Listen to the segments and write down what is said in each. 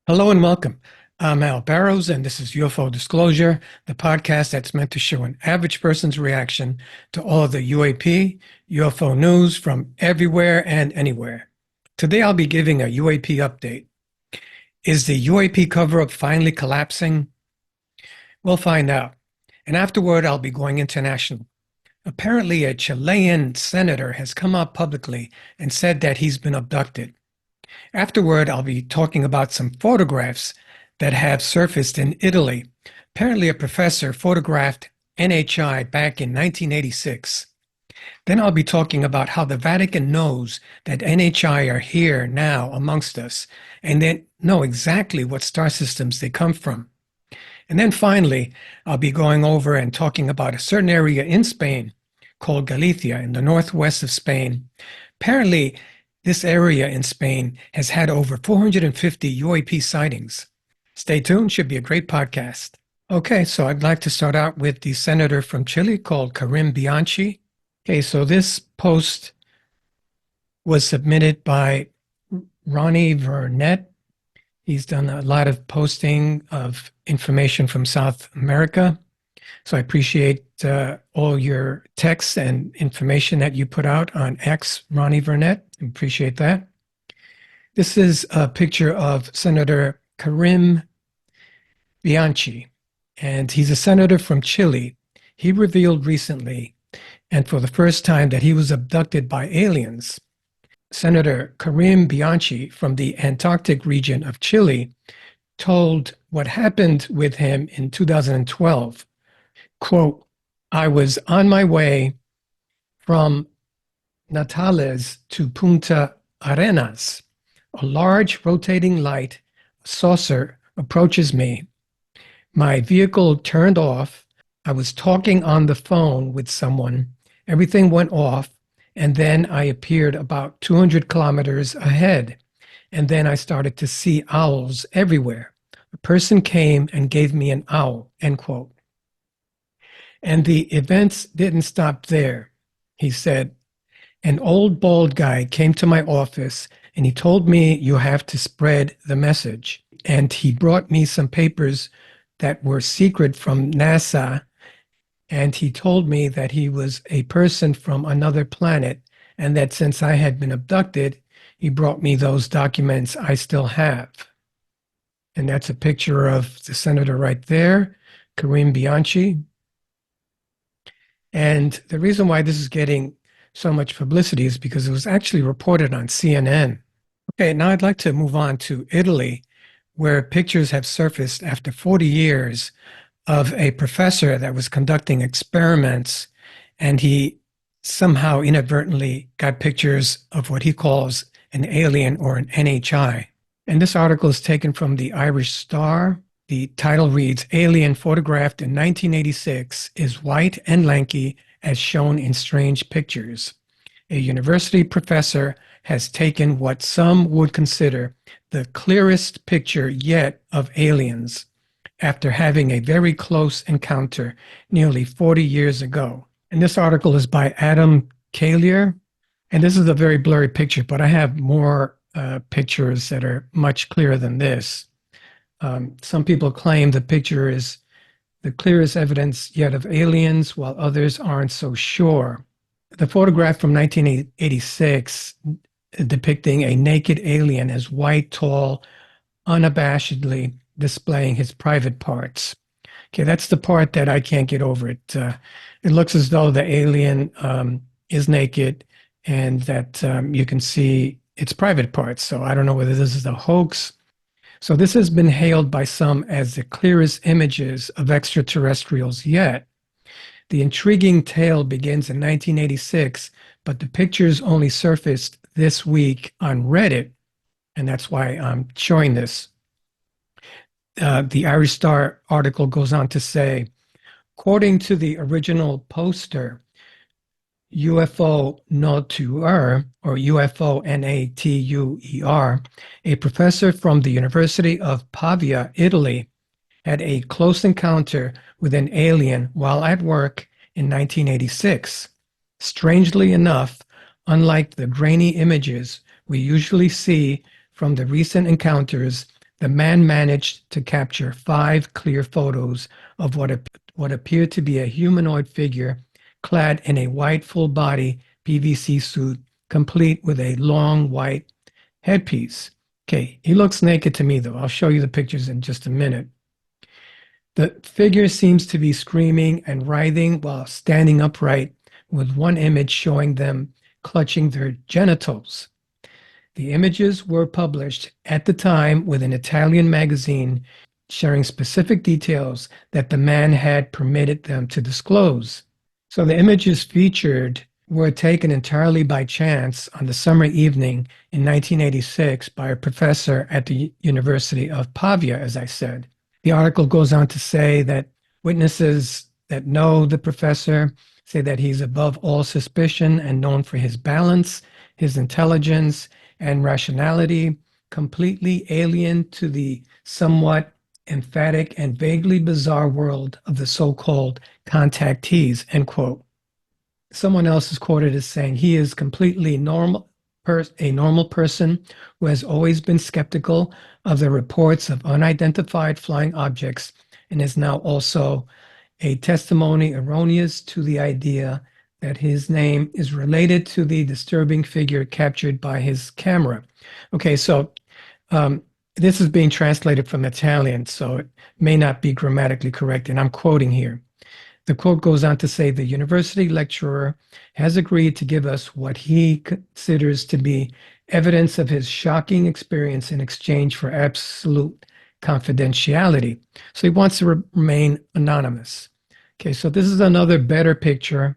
Hello and welcome. I'm Al Barrows, and this is UFO Disclosure, the podcast that's meant to show an average person's reaction to all of the UAP, UFO news from everywhere and anywhere. Today, I'll be giving a UAP update. Is the UAP cover-up finally collapsing? We'll find out. And afterward, I'll be going international. Apparently, a Chilean senator has come out publicly and said that he's been abducted. Afterward, I'll be talking about some photographs that have surfaced in Italy. Apparently, a professor photographed NHI back in 1986. Then I'll be talking about how the Vatican knows that NHI are here now amongst us, and they know exactly what star systems they come from. And then finally, I'll be going over and talking about a certain area in Spain called Galicia in the northwest of Spain. Apparently, this area in Spain has had over 450 UAP sightings. Stay tuned, should be a great podcast. Okay, so I'd like to start out with the senator from Chile called Karim Bianchi. Okay, so this post was submitted by Ronnie Vernet. He's done a lot of posting of information from South America. So I appreciate all your texts and information that you put out on X, Ronnie Vernet. I appreciate that. This is a picture of Senator Karim Bianchi, and he's a senator from Chile. He revealed recently, and for the first time, that he was abducted by aliens. Senator Karim Bianchi from the Antarctic region of Chile told what happened with him in 2012. Quote, "I was on my way from Natales to Punta Arenas. A large rotating light saucer approaches me. My vehicle turned off. I was talking on the phone with someone. Everything went off, and then I appeared about 200 kilometers ahead. And then I started to see owls everywhere. A person came and gave me an owl," end quote. And the events didn't stop there. He said, "An old bald guy came to my office and he told me you have to spread the message. And he brought me some papers that were secret from NASA. And he told me that he was a person from another planet and that since I had been abducted, he brought me those documents I still have." And that's a picture of the senator right there, Karim Bianchi. And the reason why this is getting so much publicity is because it was actually reported on CNN. Okay, now I'd like to move on to Italy, where pictures have surfaced after 40 years of a professor that was conducting experiments, and he somehow inadvertently got pictures of what he calls an alien or an NHI. And this article is taken from the Irish Star. The title reads, "Alien photographed in 1986 is white and lanky as shown in strange pictures. A university professor has taken what some would consider the clearest picture yet of aliens after having a very close encounter nearly 40 years ago." And this article is by Adam Kalier. And this is a very blurry picture, but I have more pictures that are much clearer than this. Some people claim the picture is the clearest evidence yet of aliens, while others aren't so sure. The photograph from 1986 depicting a naked alien as white, tall, unabashedly displaying his private parts. Okay, that's the part that I can't get over. It looks as though the alien is naked and that you can see its private parts. So I don't know whether this is a hoax. So this has been hailed by some as the clearest images of extraterrestrials yet. The intriguing tale begins in 1986, but the pictures only surfaced this week on Reddit, and that's why I'm showing this. The Irish Star article goes on to say, according to the original poster, UFO Natuer, or UFO Natuer, a professor from the University of Pavia, Italy, had a close encounter with an alien while at work in 1986. Strangely enough, unlike the grainy images we usually see from the recent encounters, The man managed to capture 5 clear photos of what appeared to be a humanoid figure clad in a white full-body PVC suit, complete with a long white headpiece. Okay, he looks naked to me, though. I'll show you the pictures in just a minute. The figure seems to be screaming and writhing while standing upright, with one image showing them clutching their genitals. The images were published at the time with an Italian magazine sharing specific details that the man had permitted them to disclose. So the images featured were taken entirely by chance on the summer evening in 1986 by a professor at the University of Pavia, as I said. The article goes on to say that witnesses that know the professor say that he's above all suspicion and known for his balance, his intelligence, and rationality, completely alien to the somewhat emphatic and vaguely bizarre world of the so-called contactees, end quote. Someone else is quoted as saying he is completely a normal person who has always been skeptical of the reports of unidentified flying objects and is now also a testimony erroneous to the idea that his name is related to the disturbing figure captured by his camera. Okay, so this is being translated from Italian, so it may not be grammatically correct, and I'm quoting here. The quote goes on to say the university lecturer has agreed to give us what he considers to be evidence of his shocking experience in exchange for absolute confidentiality. So he wants to remain anonymous. Okay, so this is another better picture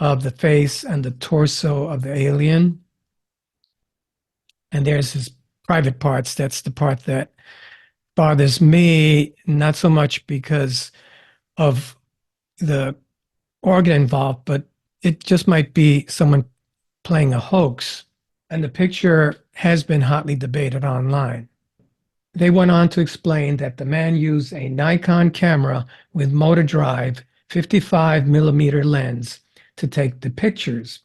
of the face and the torso of the alien. And there's his private parts. That's the part that bothers me, not so much because of the organ involved, but it just might be someone playing a hoax. And the picture has been hotly debated online. They went on to explain that the man used a Nikon camera with motor drive 55 millimeter lens to take the pictures.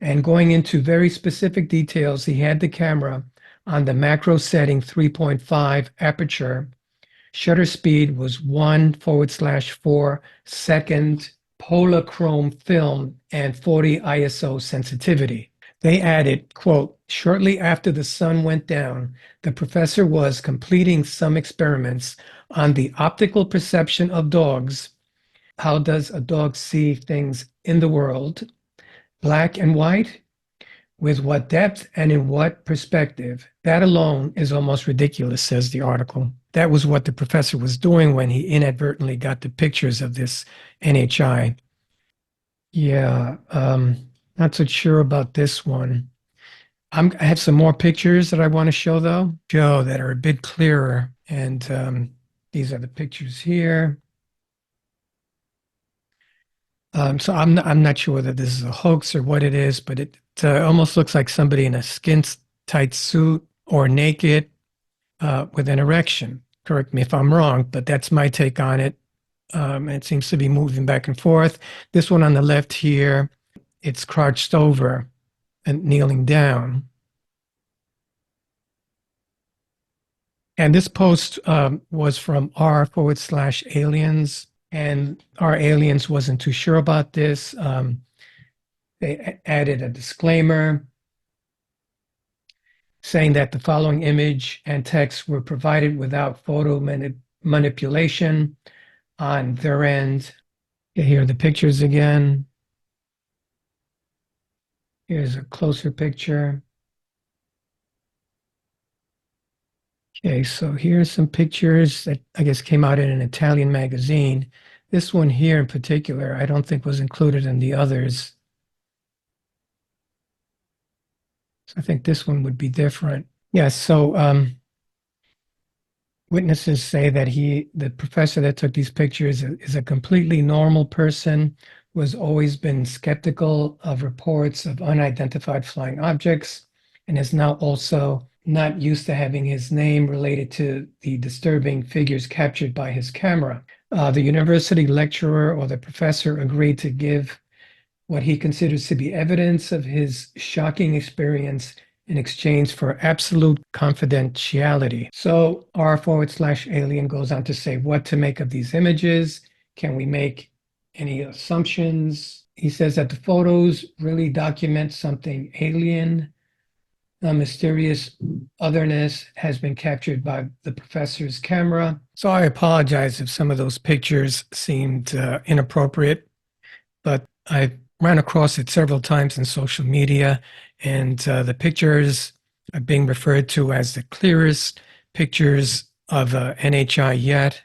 And going into very specific details, he had the camera on the macro setting 3.5 aperture. Shutter speed was 1/4 second Polachrome film and 40 ISO sensitivity. They added, quote, shortly after the sun went down, the professor was completing some experiments on the optical perception of dogs. How does a dog see things in the world? Black and white? With what depth and in what perspective? That alone is almost ridiculous, says the article. That was what the professor was doing when he inadvertently got the pictures of this NHI. Yeah, not so sure about this one. I have some more pictures that I want to show, though, that are a bit clearer. And these are the pictures here. So I'm not sure whether this is a hoax or what it is, but it almost looks like somebody in a skin-tight suit or naked with an erection. Correct me if I'm wrong, but that's my take on it. It seems to be moving back and forth. This one on the left here, it's crouched over and kneeling down. And this post was from r/aliens, and our aliens wasn't too sure about this. They added a disclaimer saying that the following image and text were provided without photo manipulation on their end. Here are the pictures again. Here's a closer picture. Okay, so here's some pictures that I guess came out in an Italian magazine. This one here in particular, I don't think was included in the others. So I think this one would be different. Yeah, so witnesses say that the professor that took these pictures is a completely normal person who has always been skeptical of reports of unidentified flying objects and is now also not used to having his name related to the disturbing figures captured by his camera. The university lecturer or the professor agreed to give what he considers to be evidence of his shocking experience in exchange for absolute confidentiality. So r/alien goes on to say what to make of these images. Can we make any assumptions? He says that the photos really document something alien. A mysterious otherness has been captured by the professor's camera. So I apologize if some of those pictures seemed inappropriate, but I ran across it several times in social media, and the pictures are being referred to as the clearest pictures of NHI yet.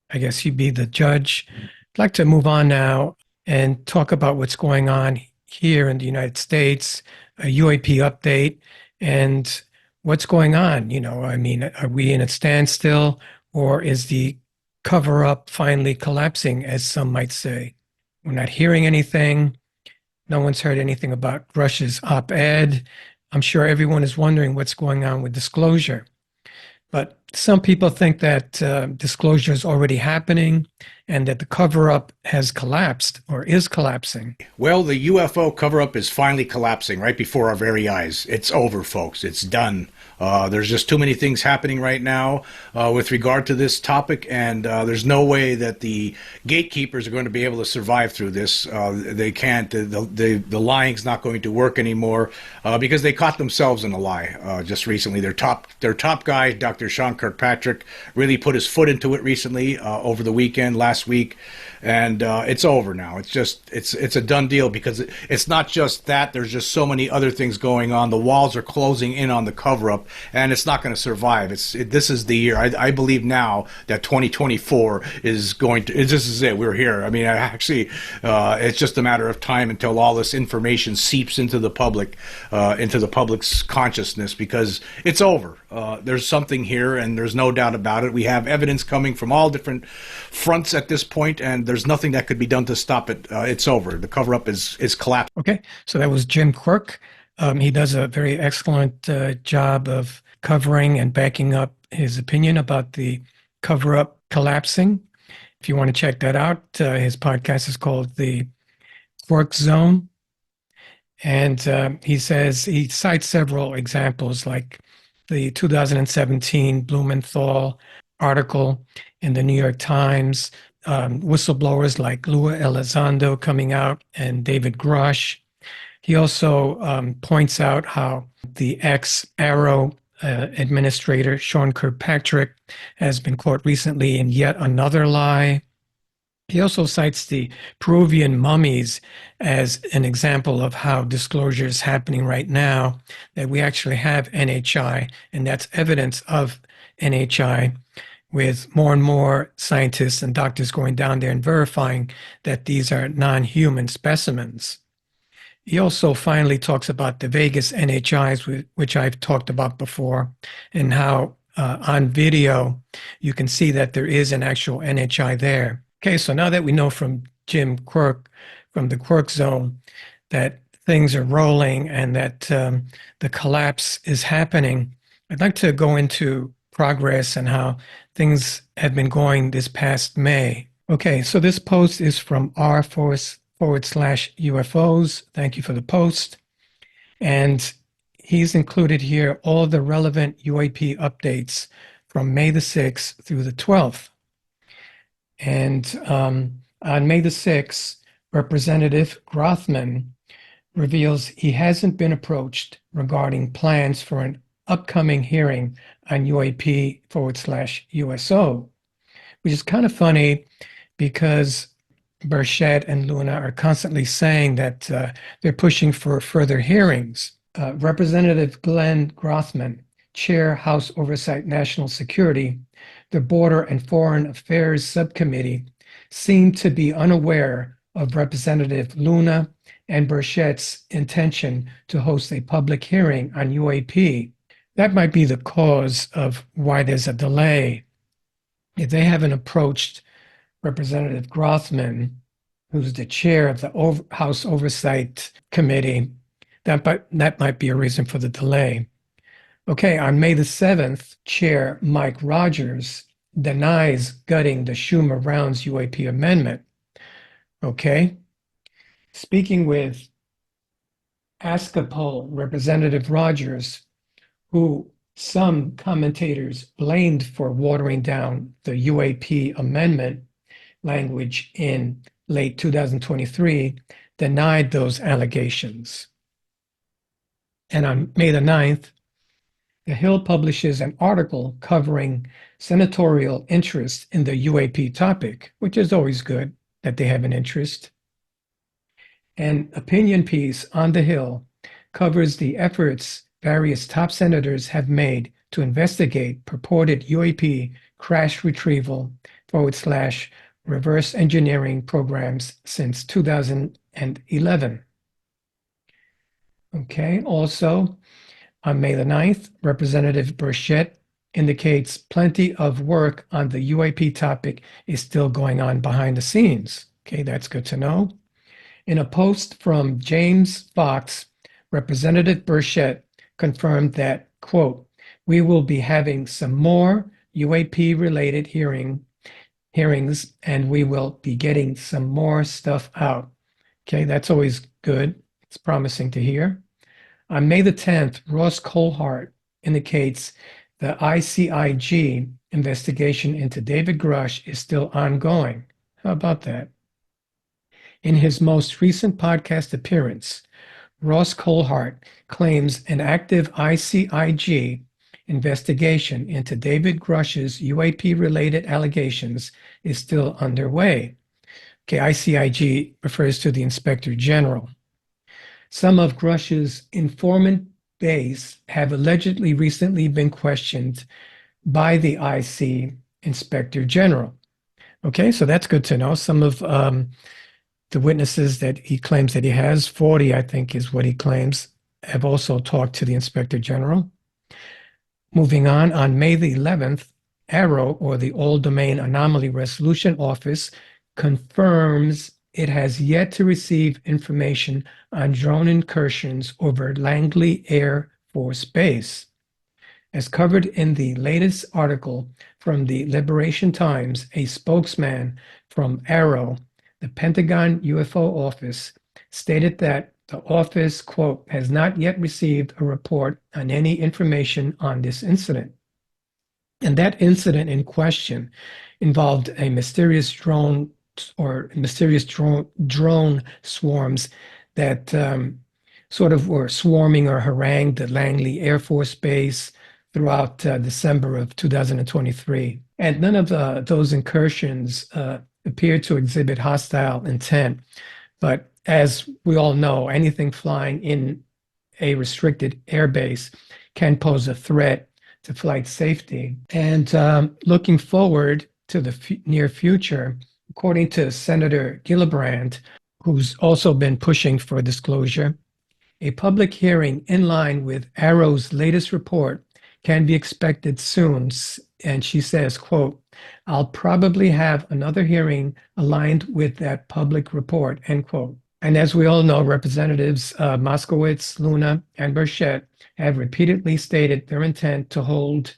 I guess you'd be the judge. I'd like to move on now and talk about what's going on here in the United States, a UAP update, and what's going on. I mean, are we in a standstill, or is the cover up finally collapsing, as some might say? We're not hearing anything. No one's heard anything about Grusch's op-ed. I'm sure everyone is wondering what's going on with disclosure. But some people think that disclosure is already happening and that the cover-up has collapsed or is collapsing. Well, the UFO cover-up is finally collapsing right before our very eyes. It's over, folks. It's done. There's just too many things happening right now with regard to this topic, and there's no way that the gatekeepers are going to be able to survive through this. They can't. The lying's not going to work anymore because they caught themselves in a lie just recently. Their top guy, Dr. Sean Kirkpatrick, really put his foot into it recently over the weekend, last week, and it's over now. It's a done deal because it's not just that. There's just so many other things going on. The walls are closing in on the cover-up, and it's not going to survive. This is the year. I believe now that 2024 is going to. This is it. We're here. I mean, it's just a matter of time until all this information seeps into the public, into the public's consciousness, because it's over. There's something here, and there's no doubt about it. We have evidence coming from all different fronts at this point, and there's nothing that could be done to stop it. It's over. The cover-up is collapsed. Okay, so that was Jim Quirk. He does a very excellent job of covering and backing up his opinion about the cover-up collapsing. If you want to check that out, his podcast is called The Quirk Zone. And he cites several examples like the 2017 Blumenthal article in the New York Times, whistleblowers like Lua Elizondo coming out and David Grusch. He also points out how the ex-Arrow administrator, Sean Kirkpatrick, has been caught recently in yet another lie. He also cites the Peruvian mummies as an example of how disclosure is happening right now, that we actually have NHI, and that's evidence of NHI, with more and more scientists and doctors going down there and verifying that these are non-human specimens. He also finally talks about the Vegas NHIs, which I've talked about before, and how on video you can see that there is an actual NHI there. Okay, so now that we know from Jim Quirk, from the Quirk Zone, that things are rolling and that the collapse is happening, I'd like to go into progress and how things have been going this past May. Okay, so this post is from r/UFOs. Thank you for the post. And he's included here all the relevant UAP updates from May the 6th through the 12th. And on May the 6th, Representative Grothman reveals he hasn't been approached regarding plans for an upcoming hearing on UAP/USO, which is kind of funny because Burchett and Luna are constantly saying that they're pushing for further hearings. Representative Glenn Grothman, Chair, House Oversight National Security, the Border and Foreign Affairs Subcommittee, seemed to be unaware of Representative Luna and Burchett's intention to host a public hearing on UAP. That might be the cause of why there's a delay. If they haven't approached Representative Grothman, who's the chair of the House Oversight Committee, that might be a reason for the delay. Okay, on May the 7th, Chair Mike Rogers denies gutting the Schumer-Rounds UAP amendment. Okay, speaking with Askapol, Representative Rogers, who some commentators blamed for watering down the UAP amendment language in late 2023, denied those allegations. And on May the 9th, The Hill publishes an article covering senatorial interest in the UAP topic, which is always good that they have an interest. An opinion piece on the Hill covers the efforts various top senators have made to investigate purported UAP crash retrieval / reverse engineering programs since 2011. Okay, also on May the 9th, Representative Burchett indicates plenty of work on the UAP topic is still going on behind the scenes. Okay, that's good to know. In a post from James Fox, Representative Burchett confirmed that, quote, we will be having some more UAP-related hearings, and we will be getting some more stuff out. Okay, that's always good. It's promising to hear. On May the 10th, Ross Coulthart indicates the ICIG investigation into David Grusch is still ongoing. How about that? In his most recent podcast appearance, Ross Coulthart claims an active ICIG investigation into David Grusch's UAP-related allegations is still underway. Okay, ICIG refers to the Inspector General. Some of Grusch's informant base have allegedly recently been questioned by the IC Inspector General. Okay, so that's good to know. Some of the witnesses that he claims that he has, 40, I think is what he claims, have also talked to the Inspector General. Moving on May the 11th, AARO, or the All Domain Anomaly Resolution Office, confirms it has yet to receive information on drone incursions over Langley Air Force Base. As covered in the latest article from the Liberation Times, a spokesman from AARO, the Pentagon UFO Office, stated that the office, quote, has not yet received a report on any information on this incident. And that incident in question involved a mysterious drone swarms that sort of were swarming or harangued the Langley Air Force Base throughout December of 2023. And none of those incursions appeared to exhibit hostile intent. But as we all know, anything flying in a restricted airbase can pose a threat to flight safety. And looking forward to the near future, according to Senator Gillibrand, who's also been pushing for disclosure, a public hearing in line with AARO's latest report can be expected soon. And she says, quote, I'll probably have another hearing aligned with that public report, end quote. And as we all know, Representatives Moskowitz, Luna, and Burchett have repeatedly stated their intent to hold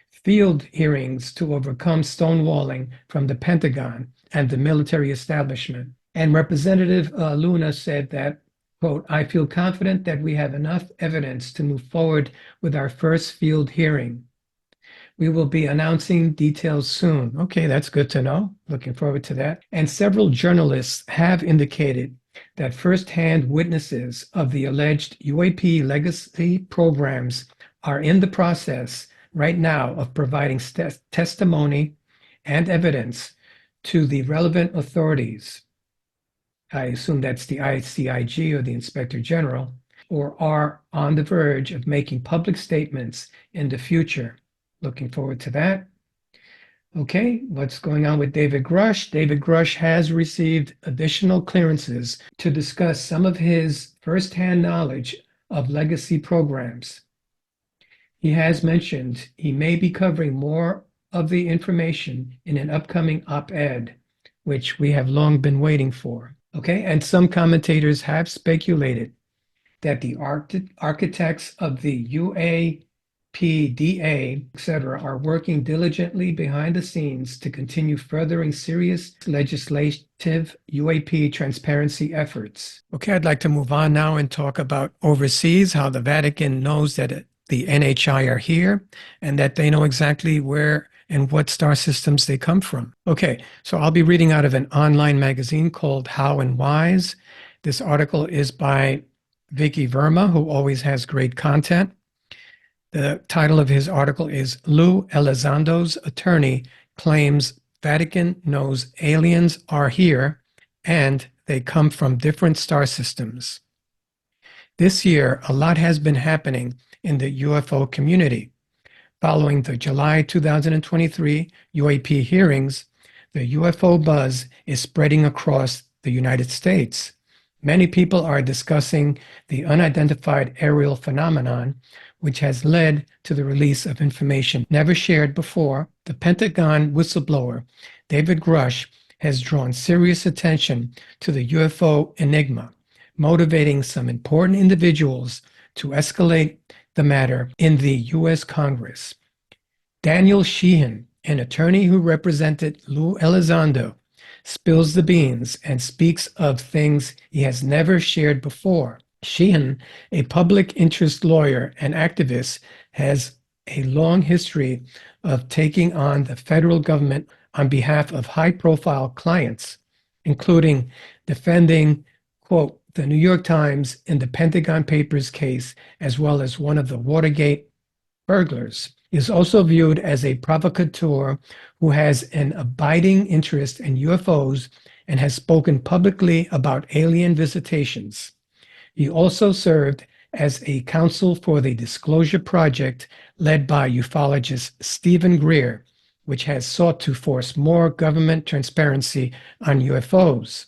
field hearings to overcome stonewalling from the Pentagon and the military establishment. And Representative Luna said that, quote, I feel confident that we have enough evidence to move forward with our first field hearing. We will be announcing details soon. Okay, that's good to know. Looking forward to that. And several journalists have indicated that firsthand witnesses of the alleged UAP legacy programs are in the process right now of providing testimony and evidence to the relevant authorities. I assume that's the ICIG or the Inspector General, or are on the verge of making public statements in the future. Looking forward to that. Okay, what's going on with David Grusch? David Grusch has received additional clearances to discuss some of his firsthand knowledge of legacy programs. He has mentioned he may be covering more of the information in an upcoming op-ed, which we have long been waiting for. Okay, and some commentators have speculated that the architects of the UAP USPDA, etc., are working diligently behind the scenes to continue furthering serious legislative UAP transparency efforts. Okay, I'd like to move on now and talk about overseas, how the Vatican knows that the NHI are here and that they know exactly where and what star systems they come from. Okay, so I'll be reading out of an online magazine called How and Wise. This article is by Vicky Verma, who always has great content. The title of his article is Lou Elizondo's attorney claims Vatican knows aliens are here and they come from different star systems. This year, a lot has been happening in the UFO community. Following the July 2023 UAP hearings, the UFO buzz is spreading across the United States. Many people are discussing the unidentified aerial phenomenon, which has led to the release of information never shared before. The Pentagon whistleblower, David Grusch, has drawn serious attention to the UFO enigma, motivating some important individuals to escalate the matter in the U.S. Congress. Daniel Sheehan, an attorney who represented Lou Elizondo, spills the beans and speaks of things he has never shared before. Sheehan, a public interest lawyer and activist, has a long history of taking on the federal government on behalf of high-profile clients, including defending, quote, the New York Times in the Pentagon Papers case, as well as one of the Watergate burglars. He is also viewed as a provocateur who has an abiding interest in UFOs and has spoken publicly about alien visitations. He also served as a counsel for the Disclosure Project led by ufologist Stephen Greer, which has sought to force more government transparency on UFOs.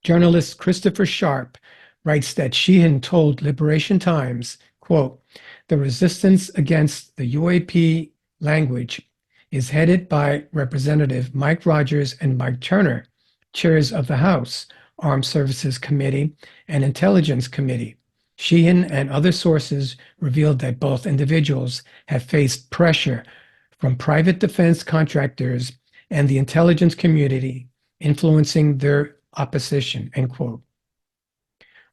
Journalist Christopher Sharp writes that Sheehan told Liberation Times, quote, the resistance against the UAP language is headed by Representative Mike Rogers and Mike Turner, chairs of the House Armed Services Committee and Intelligence Committee. Sheehan and other sources revealed that both individuals have faced pressure from private defense contractors and the intelligence community, influencing their opposition, end quote.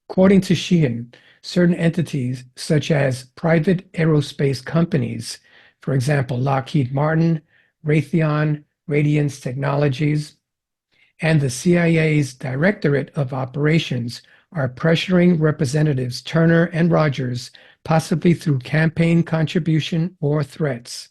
According to Sheehan, certain entities, such as private aerospace companies, for example, Lockheed Martin, Raytheon, Radiance Technologies, and the CIA's Directorate of Operations, are pressuring Representatives Turner and Rogers, possibly through campaign contribution or threats.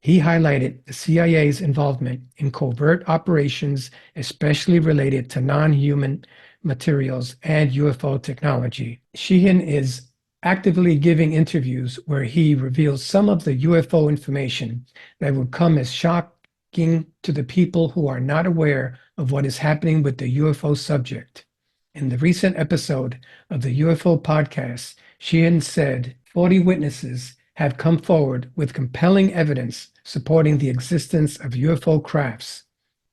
He highlighted the CIA's involvement in covert operations, especially related to non-human materials and UFO technology. Sheehan is actively giving interviews where he reveals some of the UFO information that would come as shocking to the people who are not aware of what is happening with the UFO subject. In the recent episode of the UFO podcast, Sheehan said 40 witnesses have come forward with compelling evidence supporting the existence of UFO crafts.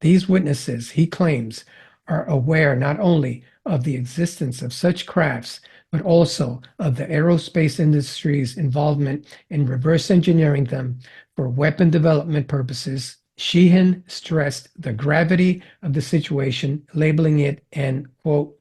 These witnesses, he claims, are aware not only of the existence of such crafts, but also of the aerospace industry's involvement in reverse engineering them for weapon development purposes. Sheehan stressed the gravity of the situation, labeling it an, quote,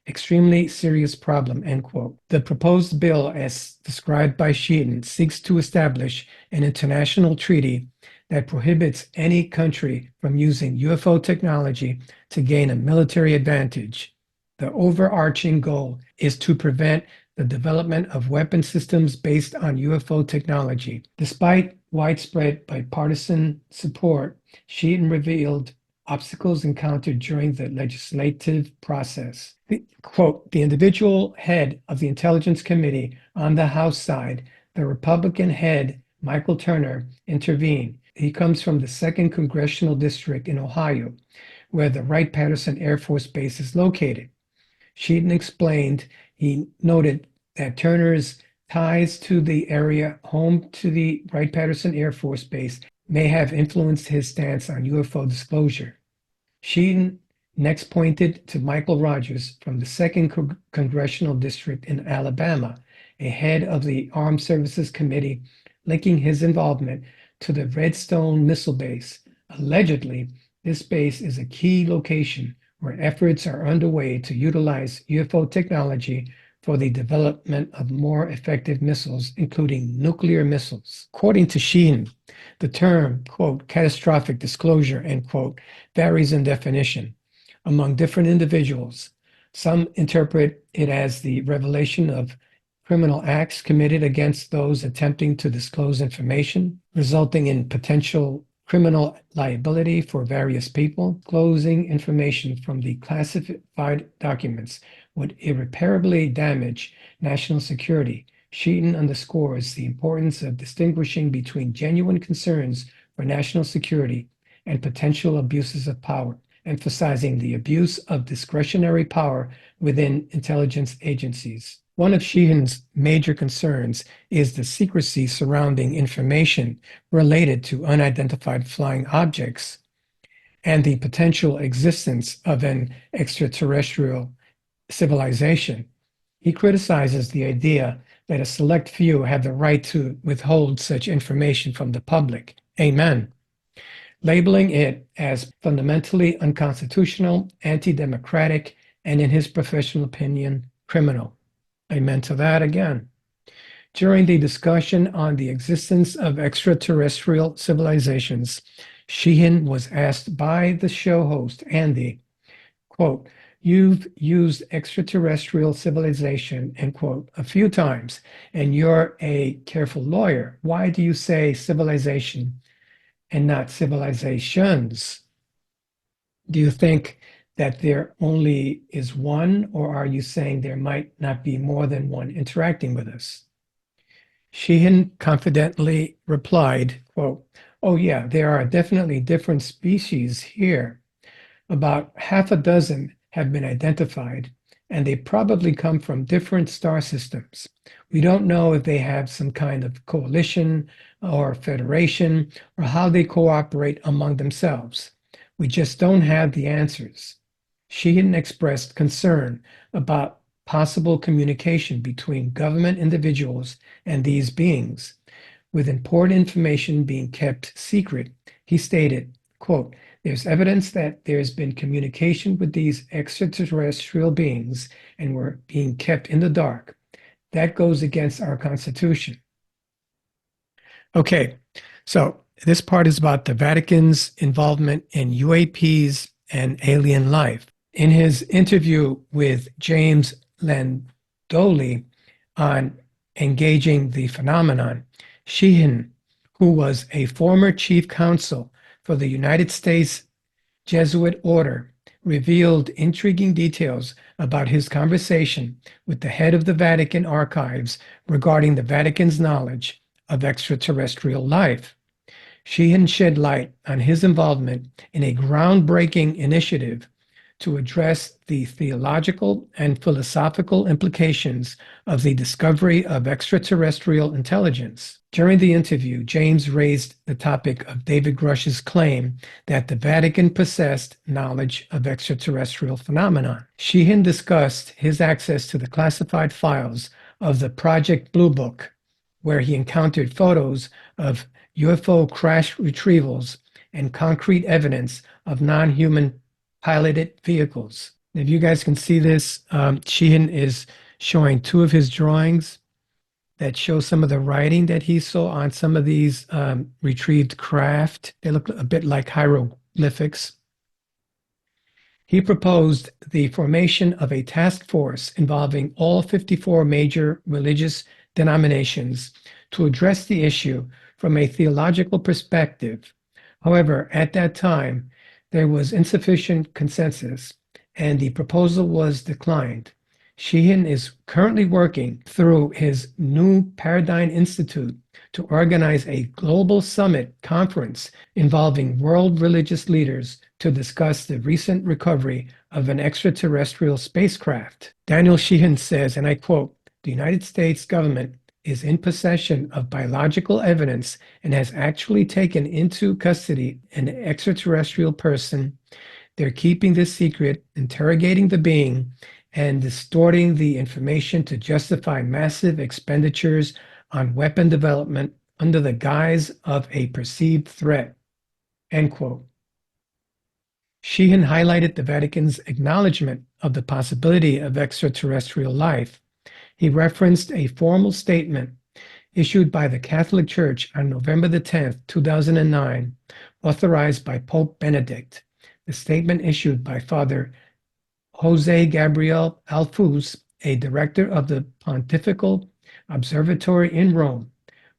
extremely serious problem, end quote. The proposed bill, as described by Sheehan, seeks to establish an international treaty that prohibits any country from using UFO technology to gain a military advantage. The overarching goal is to prevent the development of weapon systems based on UFO technology. Despite widespread bipartisan support, Sheehan revealed obstacles encountered during the legislative process. The individual head of the Intelligence Committee on the House side, the Republican head, Michael Turner, intervened. He comes from the 2nd Congressional District in Ohio, where the Wright-Patterson Air Force Base is located. Sheehan explained he noted that Turner's ties to the area home to the Wright-Patterson Air Force Base may have influenced his stance on UFO disclosure. Sheehan next pointed to Michael Rogers from the 2nd Congressional District in Alabama, a head of the Armed Services Committee, linking his involvement to the Redstone Missile Base. Allegedly, this base is a key location where efforts are underway to utilize UFO technology for the development of more effective missiles, including nuclear missiles. According to Sheehan, the term, quote, catastrophic disclosure, end quote, varies in definition among different individuals. Some interpret it as the revelation of criminal acts committed against those attempting to disclose information, resulting in potential criminal liability for various people. Disclosing information from the classified documents would irreparably damage national security. Sheehan underscores the importance of distinguishing between genuine concerns for national security and potential abuses of power, emphasizing the abuse of discretionary power within intelligence agencies. One of Sheehan's major concerns is the secrecy surrounding information related to unidentified flying objects and the potential existence of an extraterrestrial civilization. He criticizes the idea that a select few have the right to withhold such information from the public. Amen. Labeling it as fundamentally unconstitutional, anti-democratic, and in his professional opinion, criminal. Amen to that again. During the discussion on the existence of extraterrestrial civilizations, Sheehan was asked by the show host, Andy, quote, "You've used extraterrestrial civilization, end quote, a few times, and you're a careful lawyer. Why do you say civilization and not civilizations? Do you think that there only is one, or are you saying there might not be more than one interacting with us?" Sheehan confidently replied, quote, "Oh yeah, there are definitely different species here. About half a dozen have been identified, and they probably come from different star systems. We don't know if they have some kind of coalition or federation or how they cooperate among themselves. We just don't have the answers." Sheehan expressed concern about possible communication between government individuals and these beings, with important information being kept secret. He stated, quote, "There's evidence that there's been communication with these extraterrestrial beings and we're being kept in the dark. That goes against our Constitution." Okay, so this part is about the Vatican's involvement in UAPs and alien life. In his interview with James Landoli on engaging the phenomenon, Sheehan, who was a former chief counsel for the United States Jesuit order, revealed intriguing details about his conversation with the head of the Vatican archives regarding the Vatican's knowledge of extraterrestrial life. Sheehan shed light on his involvement in a groundbreaking initiative to address the theological and philosophical implications of the discovery of extraterrestrial intelligence. During the interview, James raised the topic of David Grusch's claim that the Vatican possessed knowledge of extraterrestrial phenomena. Sheehan discussed his access to the classified files of the Project Blue Book, where he encountered photos of UFO crash retrievals and concrete evidence of non-human piloted vehicles. If you guys can see this, Sheehan is showing two of his drawings that show some of the writing that he saw on some of these retrieved craft. They look a bit like hieroglyphics. He proposed the formation of a task force involving all 54 major religious denominations to address the issue from a theological perspective. However, at that time, there was insufficient consensus, and the proposal was declined. Sheehan is currently working through his New Paradigm Institute to organize a global summit conference involving world religious leaders to discuss the recent recovery of an extraterrestrial spacecraft. Daniel Sheehan says, and I quote, "The United States government is in possession of biological evidence and has actually taken into custody an extraterrestrial person. They're keeping this secret, interrogating the being, and distorting the information to justify massive expenditures on weapon development under the guise of a perceived threat. End quote. Sheehan highlighted the Vatican's acknowledgement of the possibility of extraterrestrial life. He referenced a formal statement issued by the Catholic Church on November the 10th, 2009, authorized by Pope Benedict. The statement issued by Father Jose Gabriel Alfuz, a director of the Pontifical Observatory in Rome,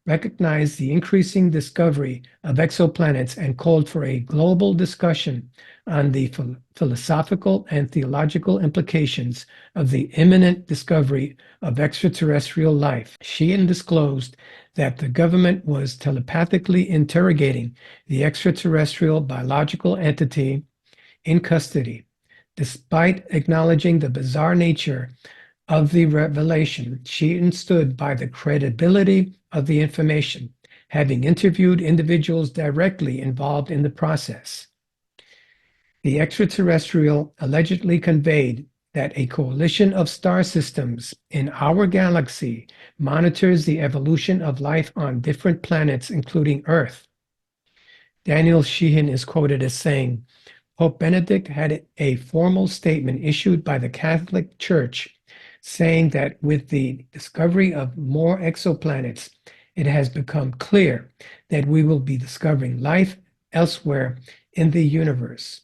recognized the increasing discovery of exoplanets and called for a global discussion on the philosophical and theological implications of the imminent discovery of extraterrestrial life. Sheehan disclosed that the government was telepathically interrogating the extraterrestrial biological entity in custody. Despite acknowledging the bizarre nature of the revelation, Sheehan stood by the credibility of the information, having interviewed individuals directly involved in the process. The extraterrestrial allegedly conveyed that a coalition of star systems in our galaxy monitors the evolution of life on different planets, including Earth. Daniel Sheehan is quoted as saying, Pope Benedict had a formal statement issued by the Catholic Church saying that with the discovery of more exoplanets, it has become clear that we will be discovering life elsewhere in the universe.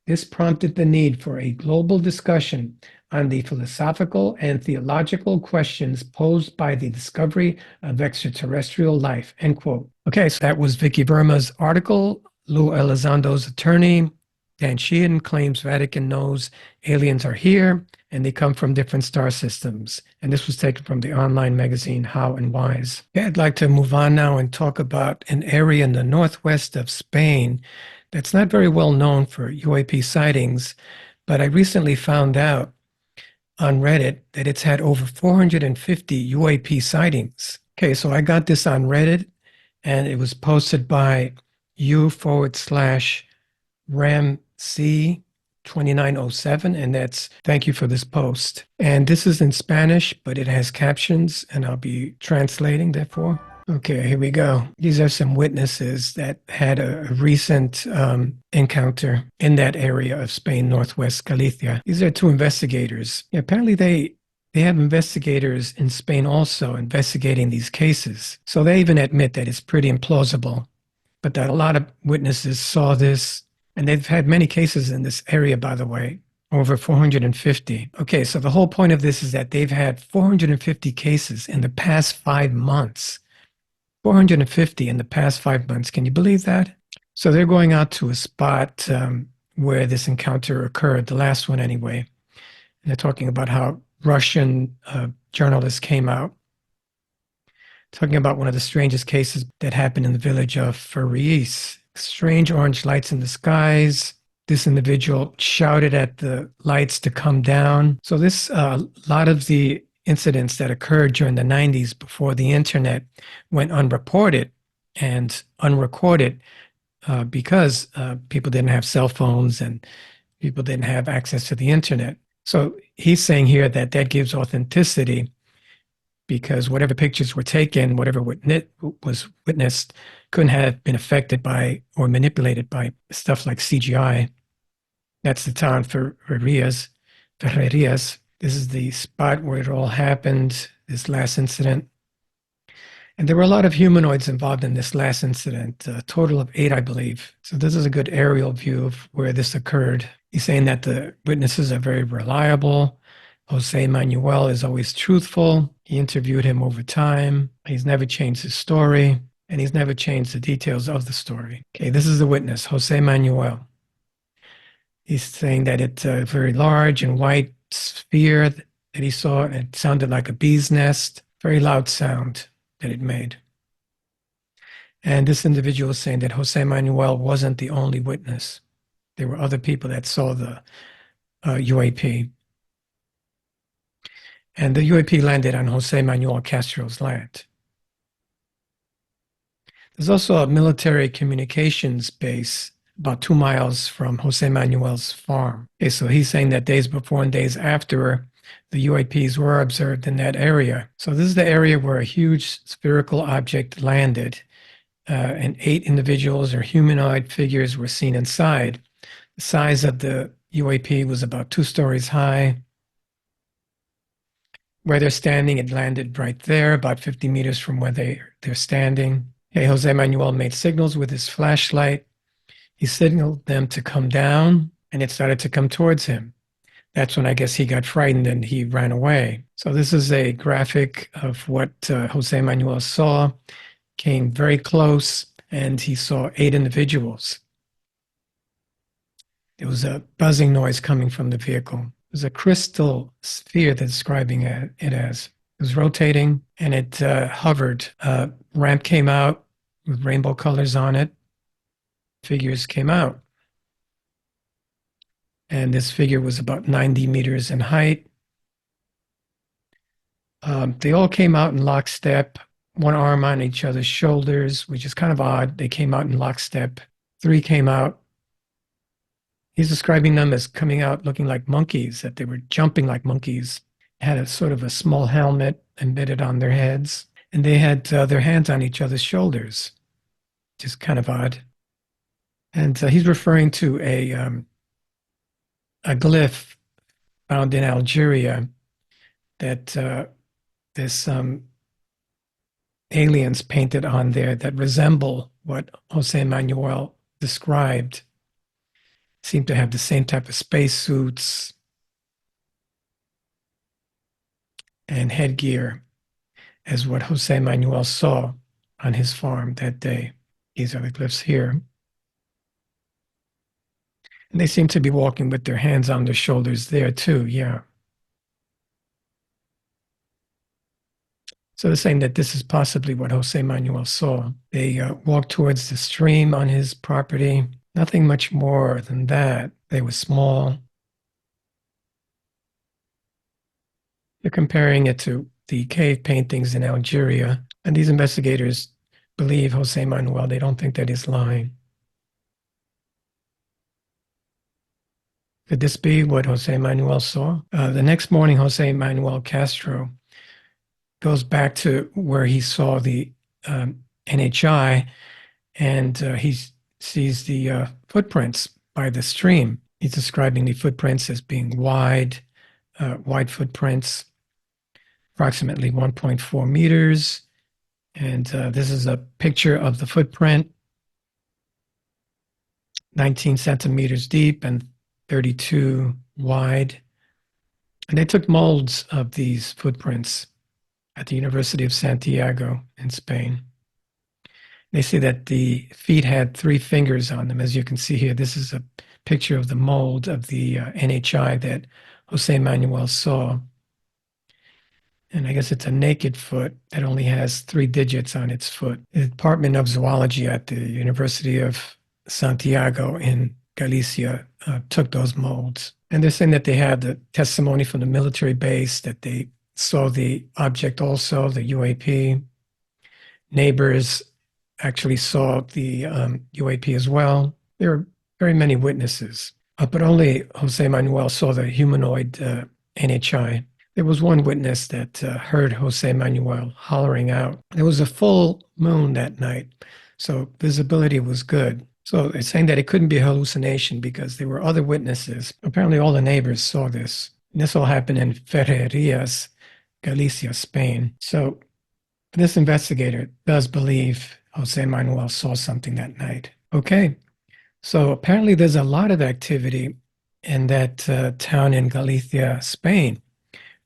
This prompted the need for a global discussion on the philosophical and theological questions posed by the discovery of extraterrestrial life, end quote. Okay, so that was Vicky Verma's article. Lou Elizondo's attorney, Dan Sheehan, claims Vatican knows aliens are here and they come from different star systems. And this was taken from the online magazine How and Wise. Okay, I'd like to move on now and talk about an area in the northwest of Spain that's not very well known for UAP sightings, but I recently found out on Reddit that it's had over 450 UAP sightings. Okay, so I got this on Reddit and it was posted by u/ramc2907, and that's thank you for this post. And this is in Spanish, but it has captions, and I'll be translating, therefore. Okay, here we go. These are some witnesses that had a recent encounter in that area of Spain, northwest Galicia. These are two investigators. Apparently, they have investigators in Spain also investigating these cases. So they even admit that it's pretty implausible, but that a lot of witnesses saw this, and they've had many cases in this area, by the way, over 450. Okay, so the whole point of this is that they've had 450 cases in the past 5 months. 450 in the past 5 months. Can you believe that? So they're going out to a spot where this encounter occurred, the last one anyway. And they're talking about how Russian journalists came out, talking about one of the strangest cases that happened in the village of Farias. Strange orange lights in the skies. This individual shouted at the lights to come down. So this, lot of the incidents that occurred during the 90s before the internet went unreported and unrecorded because people didn't have cell phones and people didn't have access to the internet. So he's saying here that that gives authenticity because whatever pictures were taken, whatever was witnessed, couldn't have been affected by or manipulated by stuff like CGI. That's the town for Ferrerías. This is the spot where it all happened, this last incident. And there were a lot of humanoids involved in this last incident, a total of 8, I believe. So this is a good aerial view of where this occurred. He's saying that the witnesses are very reliable. Jose Manuel is always truthful. He interviewed him over time. He's never changed his story, and he's never changed the details of the story. Okay, this is the witness, Jose Manuel. He's saying that it's a very large and white sphere that he saw. It sounded like a bee's nest, very loud sound that it made. And this individual is saying that Jose Manuel wasn't the only witness. There were other people that saw the UAP. And the UAP landed on Jose Manuel Castro's land. There's also a military communications base about 2 miles from Jose Manuel's farm. Okay, so he's saying that days before and days after the UAPs were observed in that area. So this is the area where a huge spherical object landed, and 8 individuals or humanoid figures were seen inside. The size of the UAP was about 2 stories high. Where they're standing, it landed right there, about 50 meters from where they're standing. Hey, Jose Manuel made signals with his flashlight. He signaled them to come down, and it started to come towards him. That's when I guess he got frightened and he ran away. So this is a graphic of what Jose Manuel saw. Came very close, and he saw 8 individuals. There was a buzzing noise coming from the vehicle. It was a crystal sphere they're describing it as. It was rotating, and it hovered. Ramp came out with rainbow colors on it. Figures came out. And this figure was about 90 meters in height. They all came out in lockstep, one arm on each other's shoulders, which is kind of odd. They came out in lockstep. 3 came out. He's describing them as coming out looking like monkeys, that they were jumping like monkeys, had a sort of a small helmet embedded on their heads, and they had their hands on each other's shoulders, which is kind of odd. And he's referring to a glyph found in Algeria that there's some aliens painted on there that resemble what Jose Manuel described. Seem to have the same type of spacesuits and headgear as what Jose Manuel saw on his farm that day. These are the glyphs here. And they seem to be walking with their hands on their shoulders there too, yeah. So they're saying that this is possibly what Jose Manuel saw. They walked towards the stream on his property. Nothing much more than that. They were small. They're comparing it to the cave paintings in Algeria. And these investigators believe Jose Manuel. They don't think that he's lying. Could this be what Jose Manuel saw? The next morning, Jose Manuel Castro goes back to where he saw the NHI, and he sees the footprints by the stream. He's describing the footprints as being wide footprints, approximately 1.4 meters. And this is a picture of the footprint, 19 centimeters deep and 32 wide. And they took molds of these footprints at the University of Santiago in Spain. They say that the feet had 3 fingers on them. As you can see here, this is a picture of the mold of the NHI that Jose Manuel saw. And I guess it's a naked foot that only has 3 digits on its foot. The Department of Zoology at the University of Santiago in Galicia took those molds. And they're saying that they had the testimony from the military base that they saw the object also, the UAP. Neighbors actually saw the UAP as well. There were very many witnesses, but only Jose Manuel saw the humanoid NHI. There was one witness that heard Jose Manuel hollering out. There was a full moon that night, so visibility was good. So they're saying that it couldn't be a hallucination because there were other witnesses. Apparently all the neighbors saw this. And this all happened in Ferrerías, Galicia, Spain. So this investigator does believe Jose Manuel saw something that night. Okay, so apparently there's a lot of activity in that town in Galicia, Spain.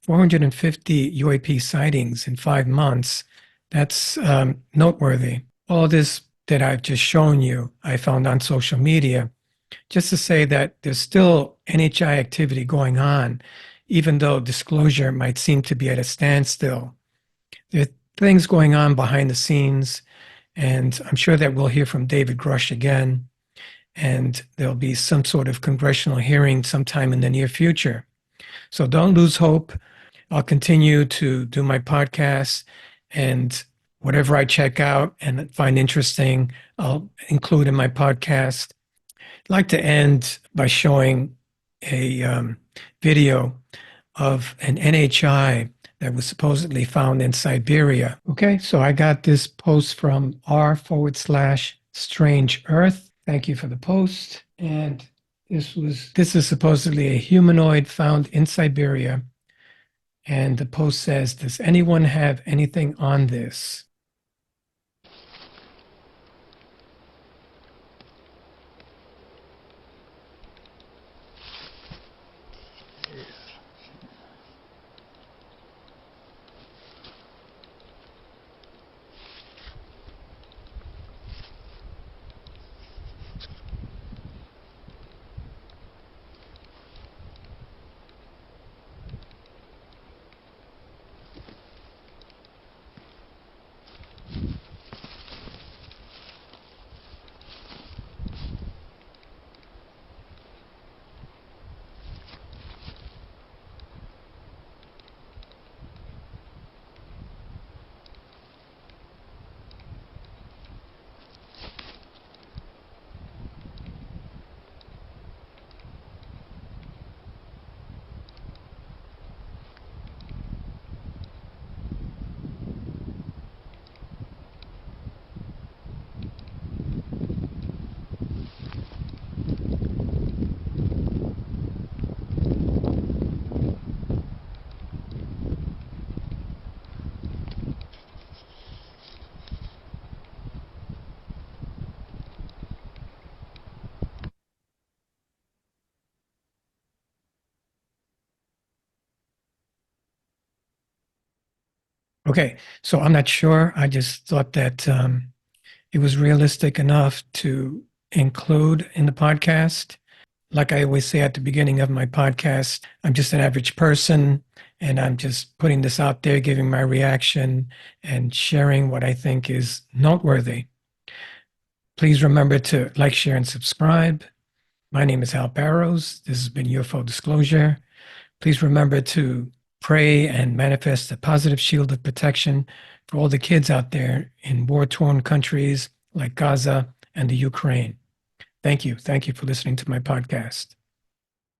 450 UAP sightings in 5 months. That's noteworthy. All this that I've just shown you, I found on social media, just to say that there's still NHI activity going on, even though disclosure might seem to be at a standstill. There are things going on behind the scenes, and I'm sure that we'll hear from David Grusch again, and there'll be some sort of congressional hearing sometime in the near future. So don't lose hope. I'll continue to do my podcast, and whatever I check out and find interesting, I'll include in my podcast. I'd like to end by showing a video of an NHI that was supposedly found in Siberia. Okay, so I got this post from r/strange earth. Thank you for the post. And this is supposedly a humanoid found in Siberia. And the post says, does anyone have anything on this? Okay, so I'm not sure. I just thought that it was realistic enough to include in the podcast. Like I always say at the beginning of my podcast, I'm just an average person and I'm just putting this out there, giving my reaction and sharing what I think is noteworthy. Please remember to like, share, and subscribe. My name is Hal Barrows. This has been UFO Disclosure. Please remember to pray and manifest a positive shield of protection for all the kids out there in war-torn countries like Gaza and the Ukraine. Thank you. Thank you for listening to my podcast.